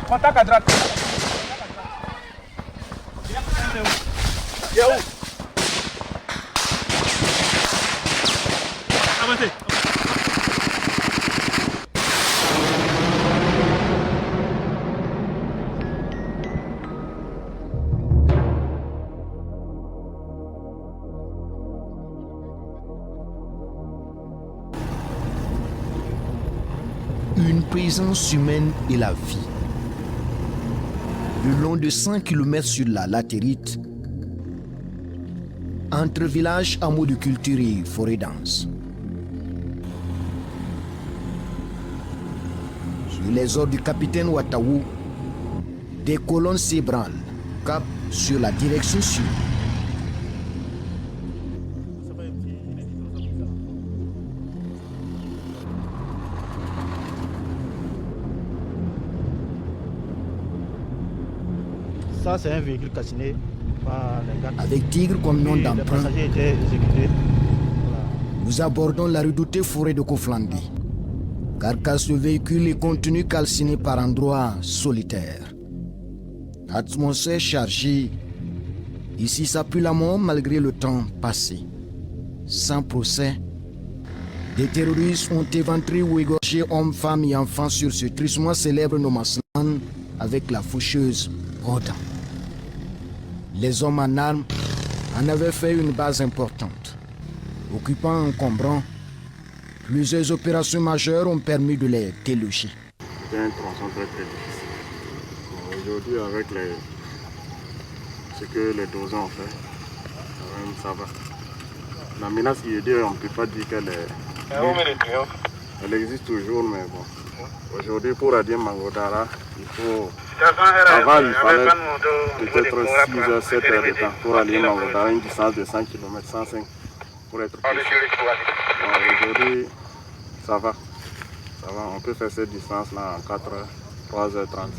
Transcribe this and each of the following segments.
Contact à droite. Il est où? Avancez. Une présence humaine et la vie. Le long de 100 km sur la latérite, entre villages, hameaux de culture et forêts denses. Sur les ordres du capitaine Ouattaou, des colonnes s'ébranlent, cap sur la direction sud. Ça, c'est un véhicule calciné par les gars. Avec Tigre comme nom d'emprunt, les passagers étaient exécutés. Voilà. nous abordons la redoutée forêt de Koflandi. Carcasse de véhicule et contenu calciné par endroits solitaires. Atmosphère chargée. Ici, ça pue la mort malgré le temps passé. Sans procès, des terroristes ont éventré ou égorgé hommes, femmes et enfants sur ce tristement célèbre No Man's Land avec la faucheuse Rodan. Les hommes en armes en avaient fait une base importante. Occupant encombrant, plusieurs opérations majeures ont permis de les déloger. C'était un tronçon très difficile. Aujourd'hui, avec ce que les dozens ont fait, quand même, ça va. La menace qui est dure, on ne peut pas dire qu'elle elle existe toujours, mais bon. Aujourd'hui, pour Adien Mangodara, il faut... Avant, il fallait peut-être 6 heures, 7 heures de temps pour aller à Mangodara, une distance de 100 km, 105 pour être précis. Aujourd'hui, ça va. Ça va, on peut faire cette distance-là en 4 heures, 3h30.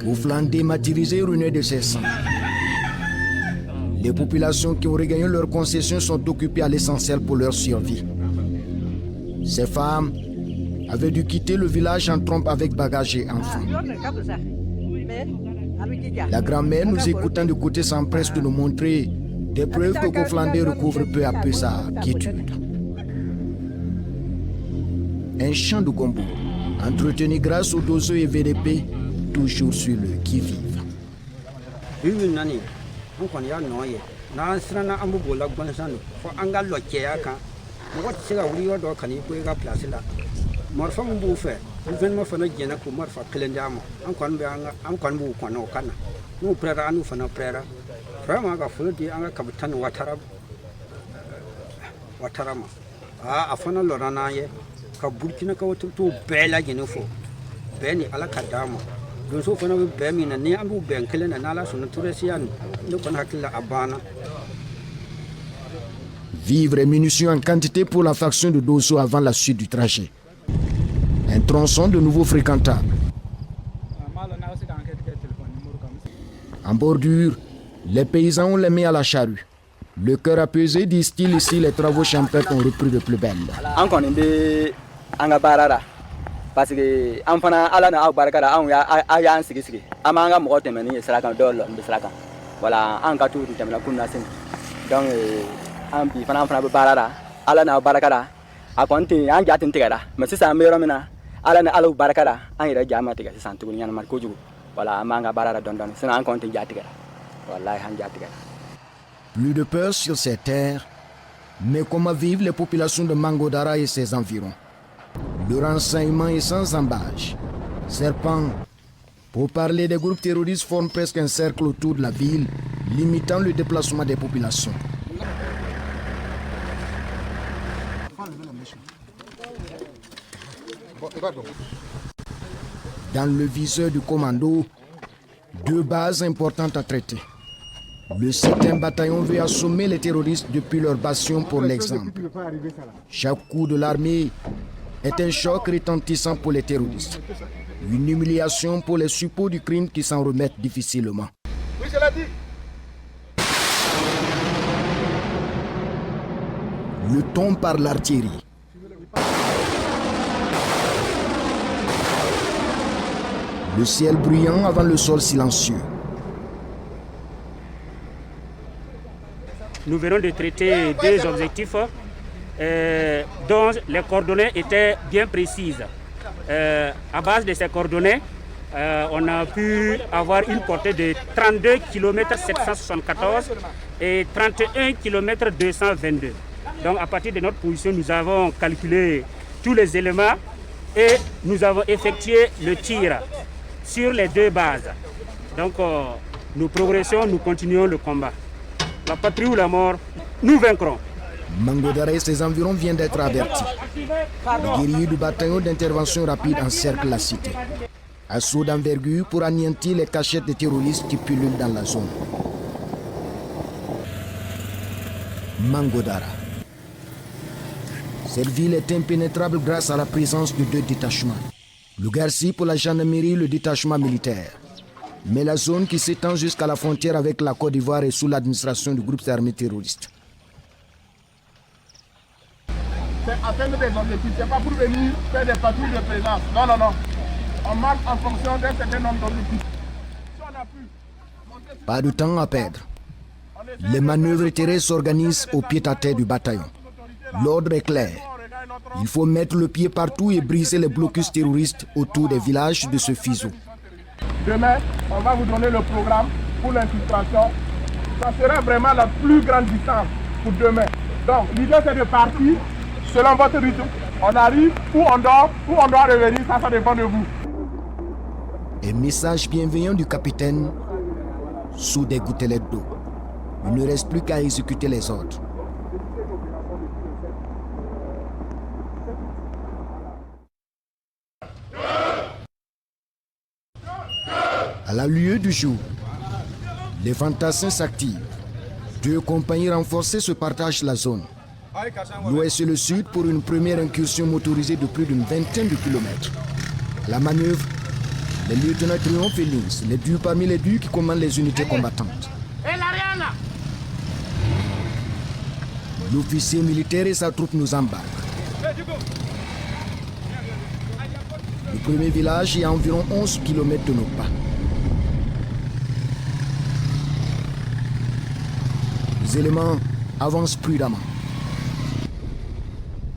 Koflandi martyrisé ruiné de ses sangs. Les populations qui ont regagné leurs concessions sont occupées à l'essentiel pour leur survie. Ces femmes avaient dû quitter le village en trompe avec bagages et enfants. La grand-mère, nous écoutant de côté, s'empresse de nous montrer des preuves que Koflandi recouvre peu à peu sa quiétude. Un champ de gombo, entretenu grâce aux doseux et VDP, toujours sur le qui-vive. An kɔni y'a nɔ ye n'an siranna an bɛ bolila gansan don fo an ka lɔ cɛya kan mɔgɔ tɛ se ka wuli yɔrɔ dɔ ka n'i ko i ka pilasi la marifa min b'u fɛ gouvernement fana jɛnna k'o marifa kelen di an ma an kɔni b'u kɔnɔ o ka na n'u pɛrɛra an n'u fana pɛrɛra vraiment ka foli di an ka kapitani watara ma a fana lɔra n'an ye ka burkinakaw t'o bɛɛ lajɛlen fo bɛɛ ni ala ka d'a ma. Vivres et munitions en quantité pour la faction de Dosso avant la suite du trajet. Un tronçon de nouveau fréquentable. En bordure, les paysans ont les mains à la charrue. Le cœur apaisé, disent-ils, ici les travaux champêtres ont repris de plus belle. Parce que an fana ala na aw barikada an y'an sigi an b'an ka mɔgɔ tɛmɛ ni sira kan dɔw lɔn bɛ sira kan wala an ka t'u tɛmɛna kun na sini donc an bi fana bɛ baara la ala n'aw barikada a kɔni tɛ an ja tɛ tigɛra mais sisan an bɛ yɔrɔ min na ala ni alaw barikada an yɛrɛ ja ma tigɛ sisan tuguni ɲanama kojugu wala an b'an ka baara la dɔɔni sinon an kɔni tɛ ja tigɛra walahi an ja tigɛra. Plus de peur sur ces terres, mais comment vivent les populations de Mangodara et ses environs? Le renseignement est sans embâche. Serpent, pour parler des groupes terroristes, forment presque un cercle autour de la ville, limitant le déplacement des populations. Dans le viseur du commando, 2 bases importantes à traiter. Le 7e bataillon veut assommer les terroristes depuis leur bastion pour l'exemple. Chaque coup de l'armée est un choc retentissant pour les terroristes. Une humiliation pour les suppôts du crime qui s'en remettent difficilement. Oui, je l'ai dit. Le ton par l'artillerie. Le ciel bruyant avant le sol silencieux. Nous venons de traiter 2 objectifs dont les coordonnées étaient bien précises. À base de ces coordonnées, on a pu avoir une portée de 32 km 774 et 31 km 222. Donc à partir de notre position, nous avons calculé tous les éléments et nous avons effectué le tir sur les 2 bases. Donc nous progressons, nous continuons le combat. La patrie ou la mort, nous vaincrons. Mangodara et ses environs viennent d'être avertis. Les guerriers du bataillon d'intervention rapide encerclent la cité. Assaut d'envergure pour anéantir les cachettes des terroristes qui pullulent dans la zone. Mangodara. Cette ville est impénétrable grâce à la présence de 2 détachements. Le Garci pour la gendarmerie, le détachement militaire. Mais la zone qui s'étend jusqu'à la frontière avec la Côte d'Ivoire est sous l'administration du groupe armé terroriste. C'est atteindre des objectifs, c'est pas pour venir faire des patrouilles de présence. Non, non, non. On marche en fonction d'un certain nombre d'objectifs. Si on a pu... Pas de temps à perdre. Les manœuvres terrestres s'organisent au pied-à-terre du bataillon. L'ordre est clair. Il faut mettre le pied partout et briser les blocus terroristes autour des villages de ce fuseau. Demain, on va vous donner le programme pour l'infiltration. Ça sera vraiment la plus grande distance pour demain. Donc, l'idée c'est de partir selon votre rythme. On arrive, ou on dort, ou on doit revenir, ça dépend de vous. Un message bienveillant du capitaine sous des gouttelettes d'eau. Il ne reste plus qu'à exécuter les ordres. À la lueur du jour, les fantassins s'activent. 2 compagnies renforcées se partagent la zone. L'ouest et le sud pour une première incursion motorisée de plus d'une vingtaine de kilomètres. La manœuvre, les lieutenants Triomphe et Lynx, les 2 parmi les 2 qui commandent les unités combattantes. L'officier militaire et sa troupe nous embarquent. Le premier village est à environ 11 km de nos pas. Les éléments avancent prudemment.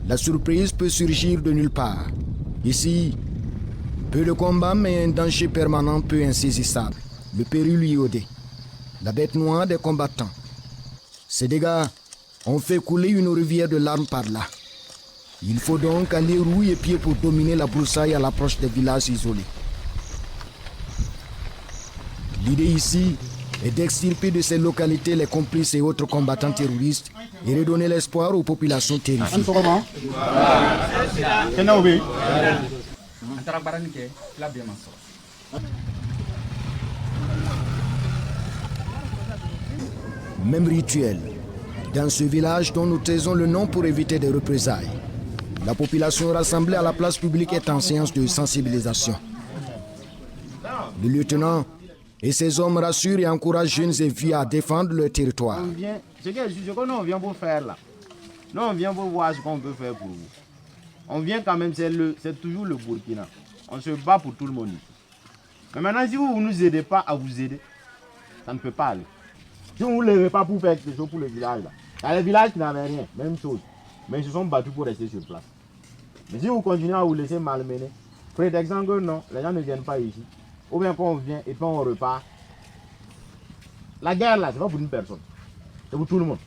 La surprise peut surgir de nulle part. Ici, peu de combats mais un danger permanent peu insaisissable. Le péril iodé. La bête noire des combattants. Ces dégâts ont fait couler une rivière de larmes par là. Il faut donc aller rouille et pied pour dominer la broussaille à l'approche des villages isolés. L'idée ici est d'extirper de ces localités les complices et autres combattants terroristes et redonner l'espoir aux populations terrifiées. Même rituel. Dans ce village dont nous taisons le nom pour éviter des représailles. La population rassemblée à la place publique est en séance de sensibilisation. Le lieutenant et ses hommes rassurent et encouragent jeunes et vieux à défendre leur territoire. Ce que nous on vient pour faire là, nous on vient pour voir ce qu'on peut faire pour vous. On vient quand même, c'est toujours le Burkina. On se bat pour tout le monde. Mais maintenant, si vous ne nous aidez pas à vous aider, ça ne peut pas aller. Si vous ne levez pas pour faire quelque chose pour le village là, il y a les villages qui n'avaient rien, même chose. Mais ils se sont battus pour rester sur place. Mais si vous continuez à vous laisser malmener, prétextant que non, les gens ne viennent pas ici, ou bien qu'on vient et puis on repart. La guerre là, c'est pas pour une personne, c'est pour tout le monde.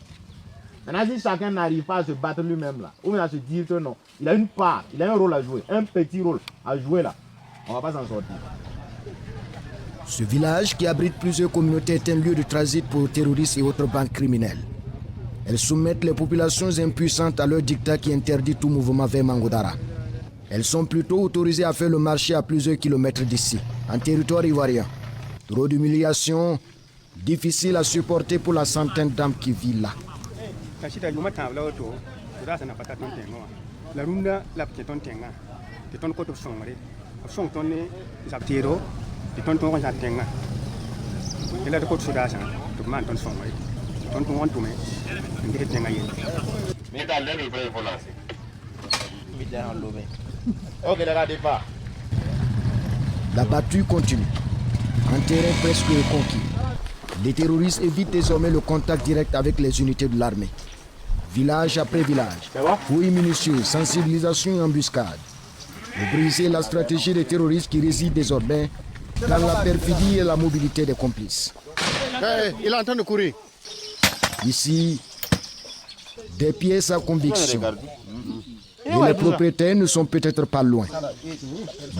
Maintenant, si chacun n'arrive pas à se battre lui-même là, ou bien à se dire que non, il a une part, il a un rôle à jouer, un petit rôle à jouer là, on va pas s'en sortir. Ce village qui abrite plusieurs communautés est un lieu de transit pour terroristes et autres bandes criminelles. Elles soumettent les populations impuissantes à leur dictat qui interdit tout mouvement vers Mangodara. Elles sont plutôt autorisées à faire le marché à plusieurs kilomètres d'ici, en territoire ivoirien. Trop d'humiliation, difficile à supporter pour la centaine d'âmes qui vivent là. Ok, d'accord, départ. La battue continue. Un terrain presque conquis. Les terroristes évitent désormais le contact direct avec les unités de l'armée. Village après village, fouilles minutieuses, sensibilisation et embuscade. Pour briser la stratégie des terroristes qui résident désormais dans la perfidie et la mobilité des complices. Il est en train de courir. Ici, des pièces à conviction. Et les propriétaires ne sont peut-être pas loin.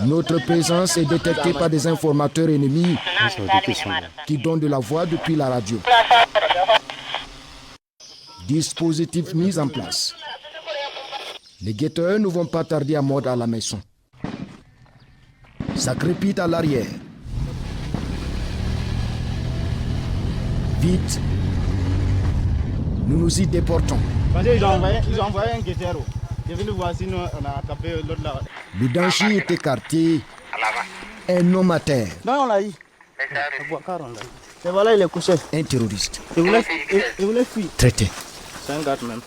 Notre présence est détectée par des informateurs ennemis qui donnent de la voix depuis la radio. Dispositif mis en place. Les guetteurs ne vont pas tarder à mordre à la maison. Ça crépite à l'arrière. Vite, nous nous y déportons. Ils ont envoyé un guetteur. Je vais le voir sinon on a tapé l'autre là. Le danger est écarté. Un homme à terre. Non, on l'a eu. Et voilà, il est couché. Un terroriste. Il voulait fuir. Traité. C'est un gars même.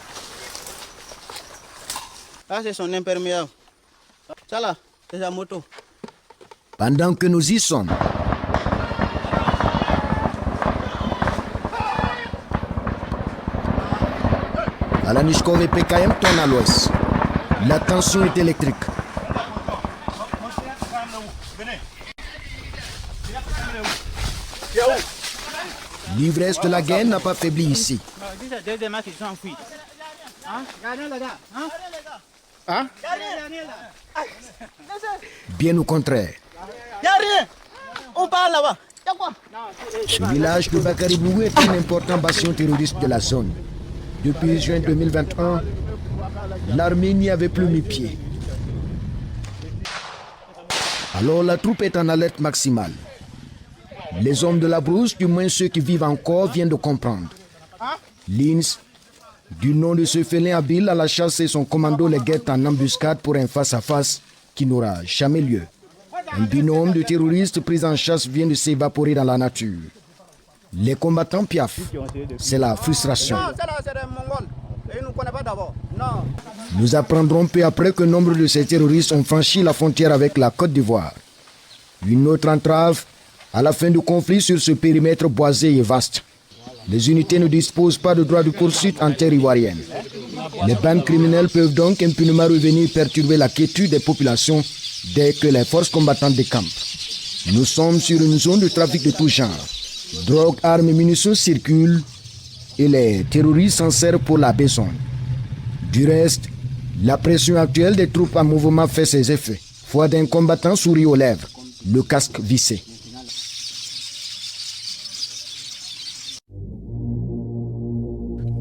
Là, c'est son imperméable. Ça là, c'est sa moto. Pendant que nous y sommes, Alanishkov et PKM tournent à l'ouest. La tension est électrique. L'ivresse de la guerre n'a pas faibli ici. Bien au contraire. Y'a rien. On parle là-bas. Y'a quoi? Ce village de Bakaribou est un important bastion terroriste de la zone. Depuis juin 2021, l'armée n'y avait plus mis pied. Alors la troupe est en alerte maximale. Les hommes de la brousse, du moins ceux qui vivent encore, viennent de comprendre. Linz, du nom de ce félin habile à la chasse et son commando les guettent en embuscade pour un face-à-face qui n'aura jamais lieu. Un binôme de terroristes pris en chasse vient de s'évaporer dans la nature. Les combattants piaffent. C'est la frustration. Nous apprendrons peu après que nombre de ces terroristes ont franchi la frontière avec la Côte d'Ivoire. Une autre entrave à la fin du conflit sur ce périmètre boisé et vaste. Les unités ne disposent pas de droit de poursuite en terre ivoirienne. Les bandes criminelles peuvent donc impunément revenir perturber la quiétude des populations dès que les forces combattantes décampent. Nous sommes sur une zone de trafic de tout genre. Drogue, armes et munitions circulent et les terroristes s'en servent pour la besogne. Du reste, la pression actuelle des troupes en mouvement fait ses effets. Foi d'un combattant sourit aux lèvres, le casque vissé.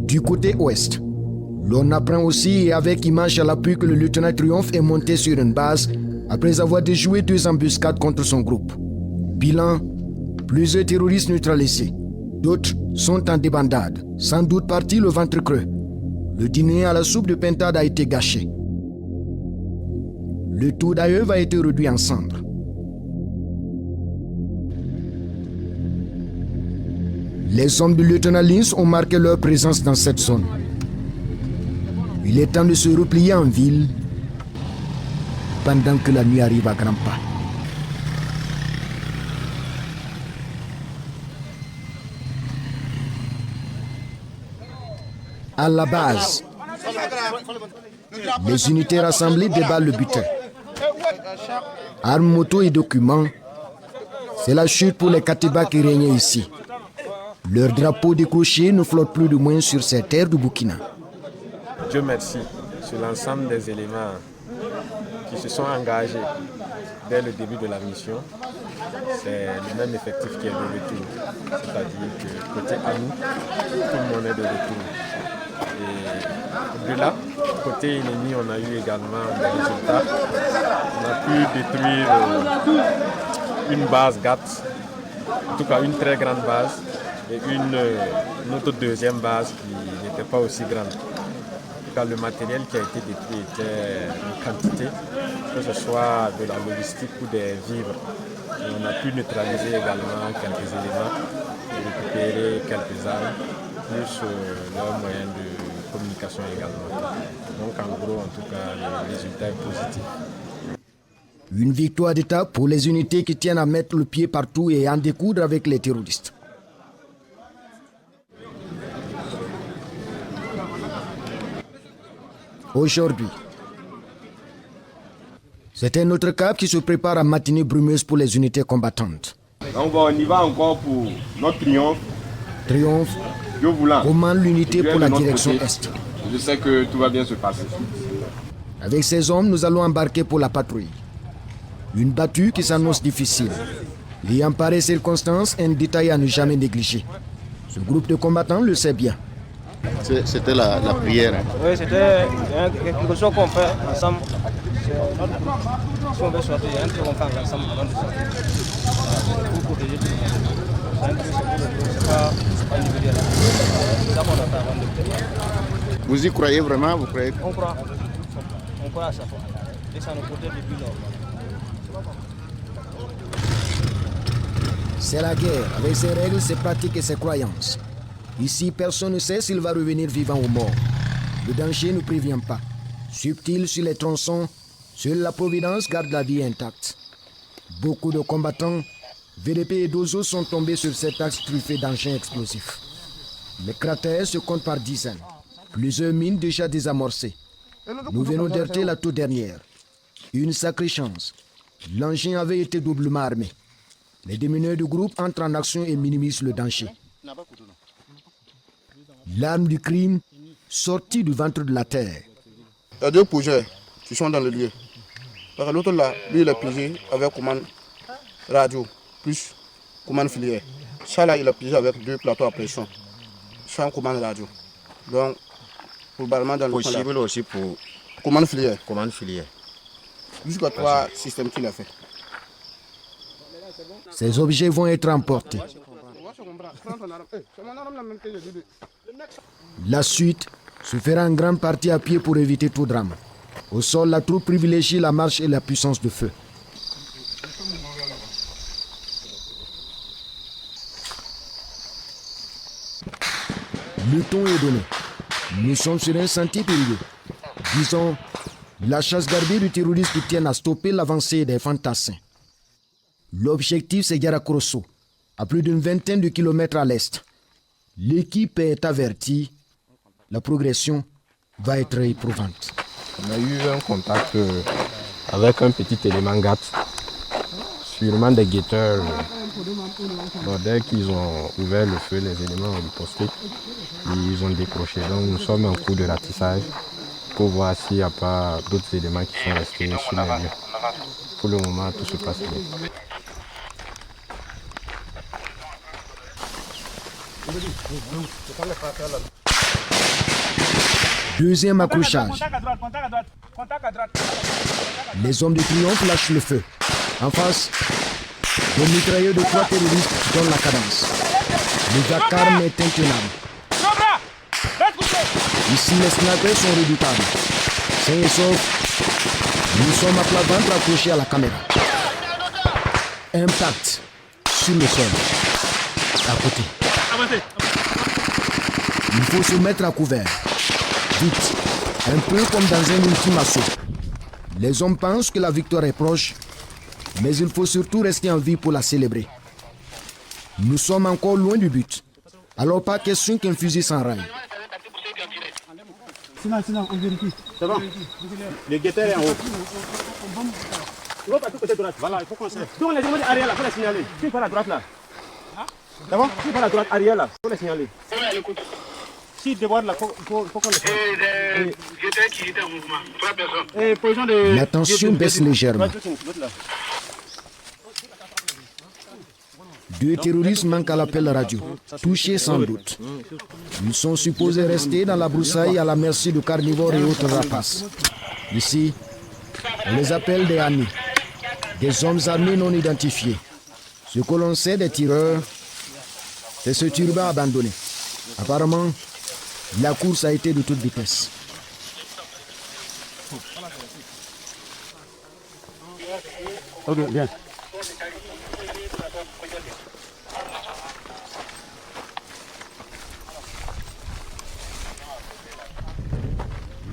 Du côté ouest, l'on apprend aussi et avec image à l'appui que le lieutenant Triomphe est monté sur une base après avoir déjoué 2 embuscades contre son groupe. Bilan, plusieurs terroristes neutralisés. D'autres sont en débandade, sans doute partis le ventre creux. Le dîner à la soupe de pintade a été gâché. Le tout d'ailleurs a été réduit en cendres. Les hommes du lieutenant Linz ont marqué leur présence dans cette zone. Il est temps de se replier en ville pendant que la nuit arrive à grands pas. À la base, les unités rassemblées déballent le butin. Armes, motos et documents, c'est la chute pour les Katiba qui régnaient ici. Leur drapeau décroché ne flotte plus de moins sur ces terres du Burkina. Dieu merci, sur l'ensemble des éléments qui se sont engagés dès le début de la mission, c'est le même effectif qui est de retour. C'est-à-dire que côté Anou, tout le monde est de retour. Et au-delà, côté ennemi, on a eu également des résultats. On a pu détruire une base GAT, en tout cas une très grande base, et une autre deuxième base qui n'était pas aussi grande. En tout cas, le matériel qui a été détruit était une quantité, que ce soit de la logistique ou des vivres. Et on a pu neutraliser également quelques éléments, récupérer quelques armes, plus leurs moyens de communication également. Donc en gros, en tout cas, le résultat est positif. Une victoire d'étape pour les unités qui tiennent à mettre le pied partout et à en découdre avec les terroristes. Aujourd'hui, c'est un autre cap qui se prépare à matinée brumeuse pour les unités combattantes. Donc on y va encore pour notre triomphe. Triomphe, Dieu voulant. commande l'unité Dieu pour est la de notre direction côté. Est. Je sais que tout va bien se passer. Avec ces hommes, nous allons embarquer pour la patrouille. Une battue qui s'annonce difficile. Et en pareille circonstance, un détail à ne jamais négliger. Ce groupe de combattants le sait bien. C'était la prière. Oui, c'était quelque chose qu'on fait ensemble. Si on veut sortir, il y a un truc qu'on fait ensemble avant de sortir. Pour protéger tout le monde. C'est un truc, c'est pas individuel. C'est ça qu'on a fait avant de partir. Vous y croyez vraiment? Vous croyez? On croit. On croit à ça. Et ça nous protège depuis lors. C'est la guerre, avec ses règles, ses pratiques et ses croyances. Ici, personne ne sait s'il va revenir vivant ou mort. Le danger ne prévient pas. Subtil sur les tronçons, seule la Providence garde la vie intacte. Beaucoup de combattants, VDP et Dozo sont tombés sur cet axe truffé d'engins explosifs. Les cratères se comptent par dizaines. Plusieurs mines déjà désamorcées. Nous venons d'heurter la toute dernière. Une sacrée chance. L'engin avait été doublement armé. Les démineurs du groupe entrent en action et minimisent le danger. L'arme du crime sortie du ventre de la terre. Il y a deux projets qui sont dans le lieu. Parce que l'autre là, lui il est pigé avec commande radio, plus commande filière. Ça là, il est pigé avec deux plateaux à pression, sans commande radio. Donc, probablement dans le Possible là, aussi pour commande filière. commande filière. Jusqu'à trois systèmes qu'il a fait. Ces objets vont être emportés. La suite se fera en grande partie à pied pour éviter tout drame. Au sol, la troupe privilégie la marche et la puissance de feu. Le ton est donné. Nous sommes sur un sentier périlleux. Disons, la chasse gardée du terroriste qui tient à stopper l'avancée des fantassins. L'objectif, c'est Yarakrosso, à plus d'une vingtaine de kilomètres à l'est. L'équipe est avertie. La progression va être éprouvante. On a eu un contact avec un petit élément GAT, sûrement des guetteurs. Bon, dès qu'ils ont ouvert le feu, les éléments ont riposté. Ils ont décroché. Donc nous sommes en cours de ratissage pour voir s'il n'y a pas d'autres éléments qui sont restés sur les lieux. Pour le moment, tout se passe bien. Deuxième accrochage. Les hommes de triomphe lâchent le feu. En face, des mitrailleurs de 3 terroristes donnent la cadence. Le vacarme est intenable. Ici, les snipers sont redoutables. Sains et saufs, nous sommes à plat ventre accrochés à la caméra. Impact sur le sol. À côté. Il faut se mettre à couvert. Vite, un peu comme dans un ultime assaut. Les hommes pensent que la victoire est proche, mais il faut surtout rester en vie pour la célébrer. Nous sommes encore loin du but. Alors pas question qu'un fusil s'enraille. Sinon, on vérifie. C'est bon. Le guetteur est en haut. Il va partir côté droite. Voilà, il faut qu'on se... Donc les gens arrière là, il faut les signaler. Qui part à droite là? C'est bon? Qui part à droite arrière là, il faut les signaler. Si déborde là, il faut qu'on les fasse. Qui était en mouvement, 3 personnes. La tension baisse légèrement. 2 terroristes manquent à l'appel radio, touchés sans doute. Ils sont supposés rester dans la broussaille à la merci de carnivores et autres rapaces. Ici, on les appelle des amis, des hommes armés non identifiés. Ce que l'on sait des tireurs, c'est ce turban abandonné. Apparemment, la course a été de toute vitesse. Ok, bien.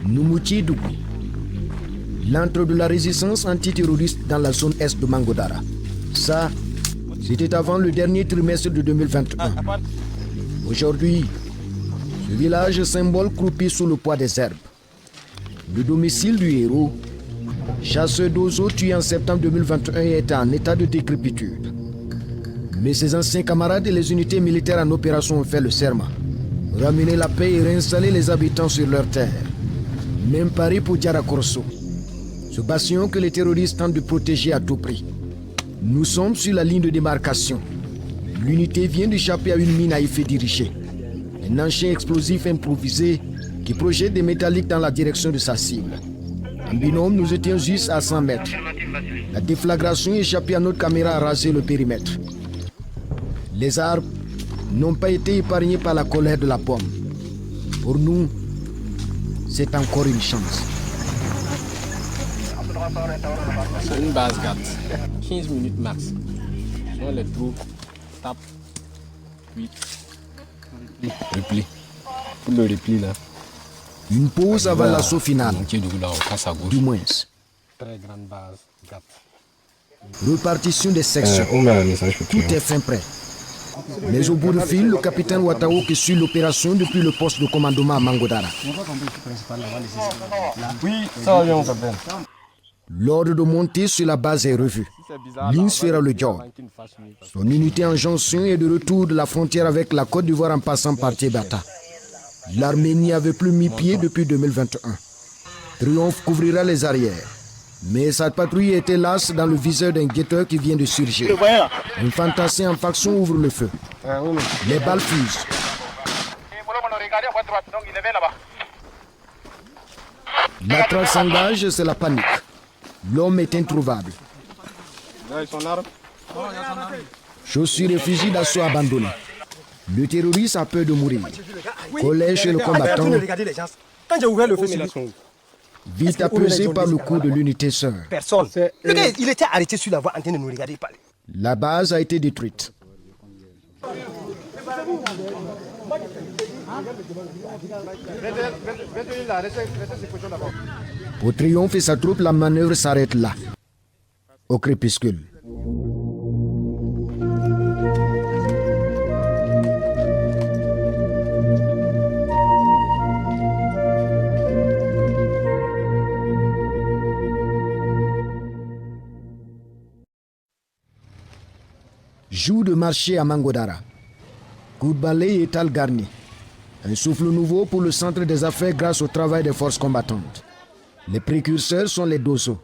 Noumouti Dougou. l'antre de la résistance antiterroriste dans la zone est de Mangodara. Ça, c'était avant le dernier trimestre de 2021. Aujourd'hui, ce village symbole croupit sous le poids des herbes. Le domicile du héros, chasseur d'oiseaux tué en septembre 2021, est en état de décrépitude. Mais ses anciens camarades et les unités militaires en opération ont fait le serment. Ramener la paix et réinstaller les habitants sur leurs terres. Même pari pour Diara Corso, ce bastion que les terroristes tentent de protéger à tout prix. Nous sommes sur la ligne de démarcation. L'unité vient d'échapper à une mine à effet dirigé. Un engin explosif improvisé qui projette des métalliques dans la direction de sa cible. En binôme, nous étions juste à 100 mètres. La déflagration échappée à notre caméra a rasé le périmètre. Les arbres n'ont pas été épargnés par la colère de la pomme. Pour nous, c'est encore une chance. C'est une base GAT. 15 minutes max. Sinon les troupes tapent. Puis repli. Pour le repli là. Une pause avant l'assaut final. Du moins. Très grande base GAT. Repartition des sections. Tout est fin prêt. Mais au bout de fil, le capitaine Ouattao qui suit l'opération depuis le poste de commandement à Mangodara. Oui, ça va bien, on s'appelle. L'ordre de monter sur la base est revu. Lins fera le job. Son unité en jonction est de retour de la frontière avec la Côte d'Ivoire en passant par Tébata. L'armée n'y avait plus mis pied depuis 2021. Triomphe couvrira les arrières. Mais sa patrouille était lasse dans le viseur d'un guetteur qui vient de surgir. Un fantassin en faction ouvre le feu. Les balles fusent. La trace s'engage, c'est la panique. L'homme est introuvable. Chaussures et fusils d'assaut abandonnés. Le terroriste a peur de mourir. Colère chez le combattant. Quand j'ai ouvert le feu, Vite apaisé par le coup de l'unité sœur. personne. Le gars, il était arrêté sur la voie en train de nous regarder parler. La base a été détruite. Pour Triomphe et sa troupe, la manœuvre s'arrête là, au crépuscule. Jour de marché à Mangodara. Coup de balai et étal garni. Un souffle nouveau pour le centre des affaires grâce au travail des forces combattantes. Les précurseurs sont les Dosso.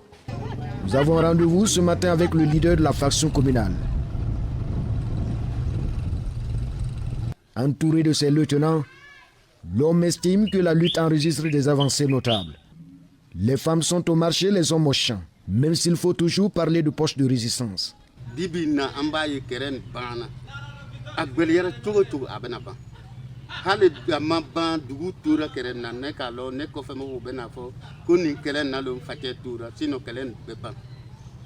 Nous avons rendez-vous ce matin avec le leader de la faction communale. Entouré de ses lieutenants, l'homme estime que la lutte enregistre des avancées notables. Les femmes sont au marché, les hommes au champ, même s'il faut toujours parler de poche de résistance. Dibina ambaye keren bana agbeliere tugo tugo abena ba hale gama ban dugu tura keren na ne kalo ne ko femo bena fo koni keren na lo fate tura sino kelen bepa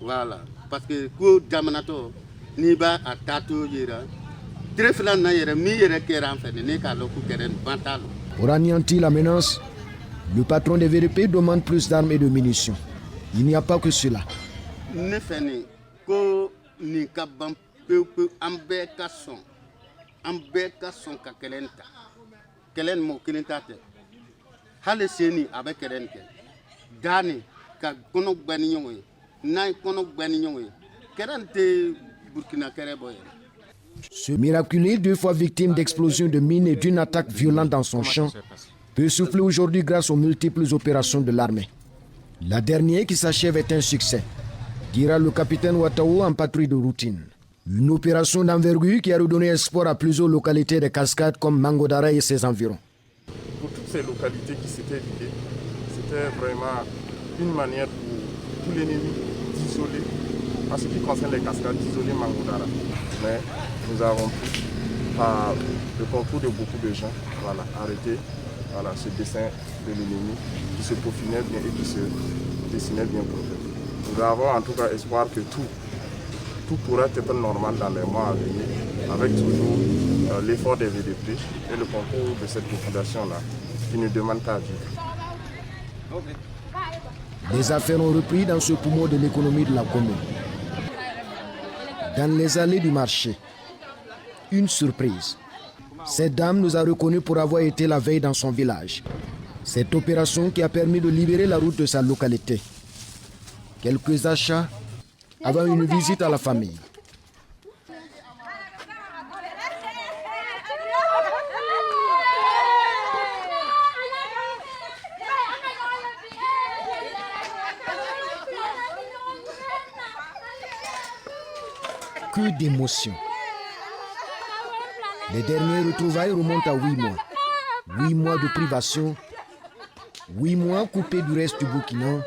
voilà parce que ko jamanato ni ba atato yera trefla na yera mi yera keran fe ne kalo ku keren bantalo. Pour anéantir la menace, le patron des VDP demande plus d'armes et de munitions. Il n'y a pas que cela. Ne feni ko ni kabam peu ambeka son ka kelenta kelen mo kelenta te hale seni abe kelente dani ka kono gbani nyongo nay kono gbani nyongo kelente Burkina kere boye. Ce miraculé, 2 fois victime d'explosions de mines et d'une attaque violente dans son champ, peut souffler aujourd'hui grâce aux multiples opérations de l'armée. La dernière qui s'achève est un succès, dira le capitaine Ouattao en patrouille de routine. Une opération d'envergure qui a redonné espoir à plusieurs localités des cascades comme Mangodara et ses environs. Pour toutes ces localités qui s'étaient vidées, c'était vraiment une manière pour tout l'ennemi d'isoler, en ce qui concerne les cascades, d'isoler Mangodara. Mais nous avons pu, par le concours de beaucoup de gens, arrêter ce dessin de l'ennemi qui se peaufinait bien et qui se dessinait bien pour eux. Nous avons en tout cas espoir que tout pourra être normal dans les mois à venir, avec toujours l'effort des VDP et le concours de cette population-là qui ne demande qu'à vivre. Les affaires ont repris dans ce poumon de l'économie de la commune. Dans les allées du marché, une surprise. Cette dame nous a reconnus pour avoir été la veille dans son village. Cette opération qui a permis de libérer la route de sa localité. Quelques achats avant une visite à la famille. Que d'émotions. Les derniers retrouvailles remontent à 8 mois. 8 mois de privation, 8 mois coupés du reste du Burkina,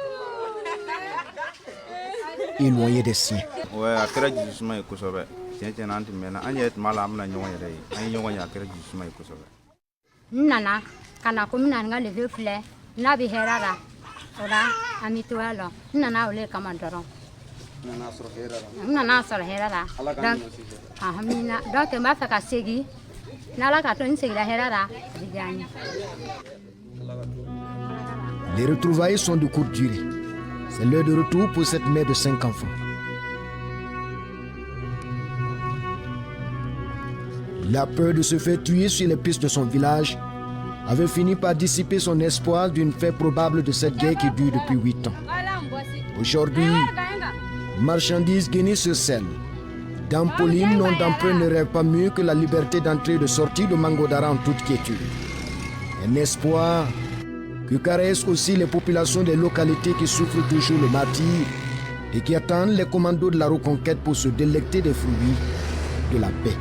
éloignés des siens. Ouais, à quel âge est Kosovo? Tiens, maintenant, on est mal à mener à quel âge est Kosovo? Nana, quand on a un levé fleur, Nabi Herara, Ora, Amituelo, Nana, le Commandoro. Nana, sur Herara. Amina, donc, Mafaka Segi, Nalakaton Segi Herara, Les retrouvailles sont de courte durée. C'est l'heure de retour pour cette mère de 5 enfants. La peur de se faire tuer sur les pistes de son village avait fini par dissiper son espoir d'une fin probable de cette guerre qui dure depuis 8 ans. Aujourd'hui, marchandises guinées sur scène. Dans Pauline, nom d'emprunt ne rêve pas mieux que la liberté d'entrée et de sortie de Mangodara en toute quiétude. Un espoir que caressent aussi les populations des localités qui souffrent toujours le martyre et qui attendent les commandos de la reconquête pour se délecter des fruits de la paix.